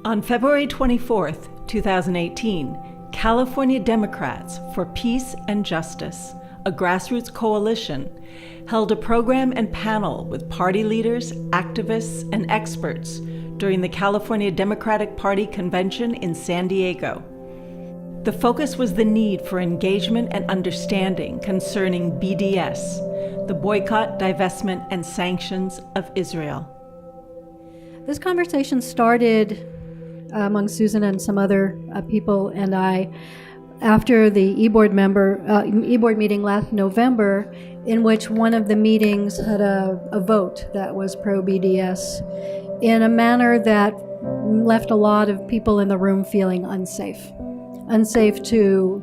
On February 24th, 2018, California Democrats for Peace and Justice, a grassroots coalition, held a program and panel with party leaders, activists, and experts during the California Democratic Party convention in San Diego. The focus was the need for engagement and understanding concerning BDS, the boycott, divestment, and sanctions of Israel. This conversation started among Susan and some other people and I after the e-board meeting last November, in which one of the meetings had a vote that was pro-BDS in a manner that left a lot of people in the room feeling unsafe. Unsafe to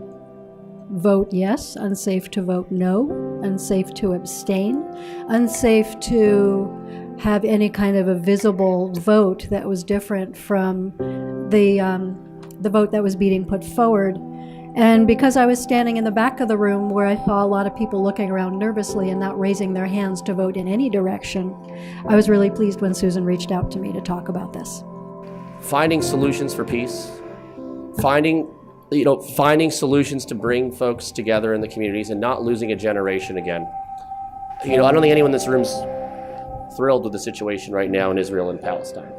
vote yes, unsafe to vote no, unsafe to abstain, unsafe to have any kind of a visible vote that was different from the vote that was being put forward. And because I was standing in the back of the room where I saw a lot of people looking around nervously and not raising their hands to vote in any direction, I was really pleased when Susan reached out to me to talk about this. Finding solutions for peace, finding solutions to bring folks together in the communities and not losing a generation again. I don't think anyone in this room's thrilled with the situation right now in Israel and Palestine.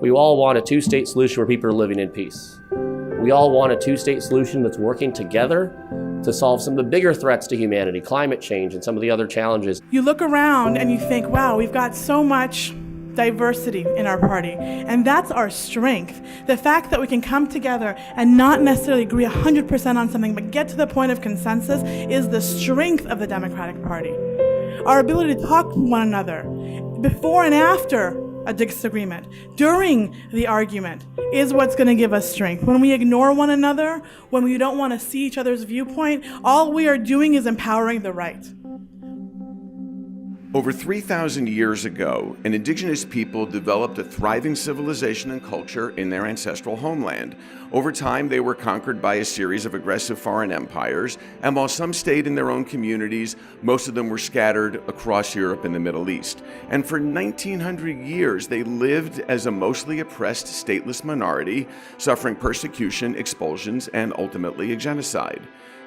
We all want a two-state solution where people are living in peace. We all want a two-state solution that's working together to solve some of the bigger threats to humanity, climate change, and some of the other challenges. You look around and you think, wow, we've got so much diversity in our party, and that's our strength. The fact that we can come together and not necessarily agree 100% on something, but get to the point of consensus is the strength of the Democratic Party. Our ability to talk to one another before and after a disagreement, during the argument, is what's going to give us strength. When we ignore one another, when we don't want to see each other's viewpoint, all we are doing is empowering the right. Over 3,000 years ago, an indigenous people developed a thriving civilization and culture in their ancestral homeland. Over time, they were conquered by a series of aggressive foreign empires, and while some stayed in their own communities, most of them were scattered across Europe and the Middle East. And for 1,900 years, they lived as a mostly oppressed, stateless minority, suffering persecution, expulsions, and ultimately a genocide.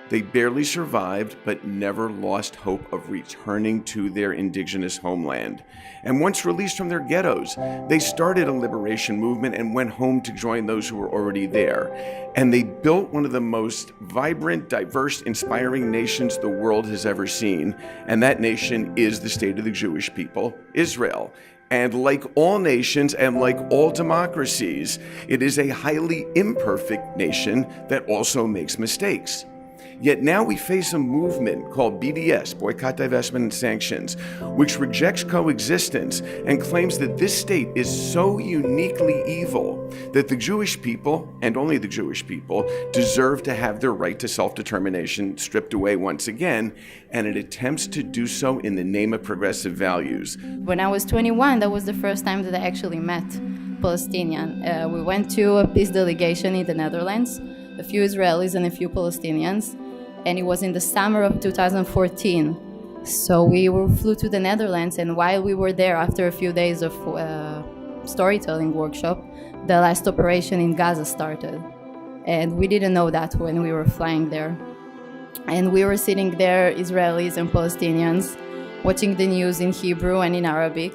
They barely survived, but never lost hope of returning to their indigenous homeland. And once released from their ghettos, they started a liberation movement and went home to join those who were already there. And they built one of the most vibrant, diverse, inspiring nations the world has ever seen. And that nation is the state of the Jewish people, Israel. And like all nations and like all democracies, it is a highly imperfect nation that also makes mistakes. Yet now we face a movement called BDS, boycott, divestment, and sanctions, which rejects coexistence and claims that this state is so uniquely evil that the Jewish people, and only the Jewish people, deserve to have their right to self-determination stripped away once again, and it attempts to do so in the name of progressive values. When I was 21, that was the first time that I actually met Palestinian. We went to a peace delegation in the Netherlands, a few Israelis and a few Palestinians. And it was in the summer of 2014. So we flew to the Netherlands, and while we were there, after a few days of storytelling workshop, the last operation in Gaza started. And we didn't know that when we were flying there. And we were sitting there, Israelis and Palestinians, watching the news in Hebrew and in Arabic,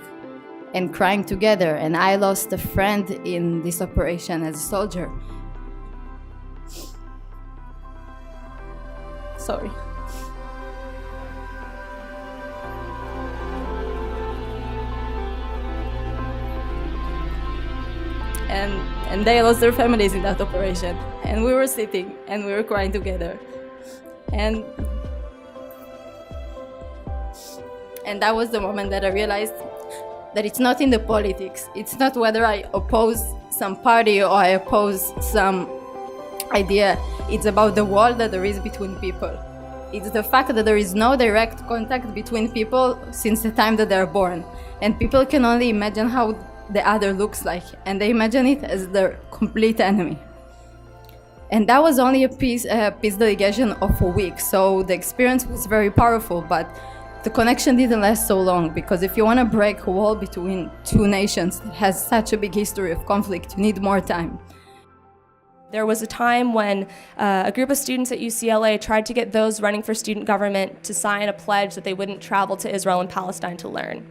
and crying together. And I lost a friend in this operation as a soldier. Sorry. And they lost their families in that operation. And we were sitting and we were crying together. And that was the moment that I realized that it's not in the politics. It's not whether I oppose some party or I oppose some idea. It's about the wall that there is between people. It's the fact that there is no direct contact between people since the time that they're born. And people can only imagine how the other looks like, and they imagine it as their complete enemy. And that was only a peace delegation of a week, so the experience was very powerful, but the connection didn't last so long, because if you want to break a wall between two nations that has such a big history of conflict, you need more time. There was a time when a group of students at UCLA tried to get those running for student government to sign a pledge that they wouldn't travel to Israel and Palestine to learn.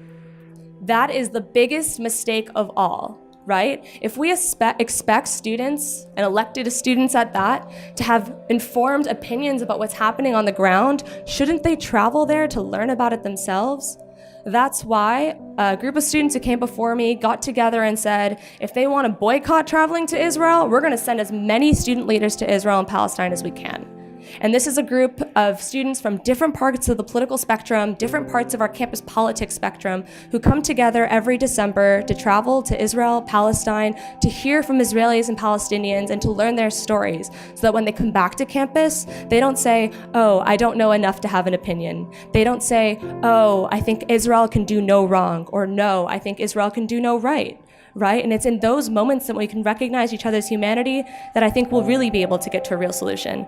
That is the biggest mistake of all, right? If we expect students, and elected students at that, to have informed opinions about what's happening on the ground, shouldn't they travel there to learn about it themselves? That's why a group of students who came before me got together and said, if they want to boycott traveling to Israel, we're going to send as many student leaders to Israel and Palestine as we can. And this is a group of students from different parts of the political spectrum, different parts of our campus politics spectrum, who come together every December to travel to Israel, Palestine, to hear from Israelis and Palestinians and to learn their stories, so that when they come back to campus, they don't say, oh, I don't know enough to have an opinion. They don't say, oh, I think Israel can do no wrong, or no, I think Israel can do no right. Right? And it's in those moments that we can recognize each other's humanity that I think we'll really be able to get to a real solution.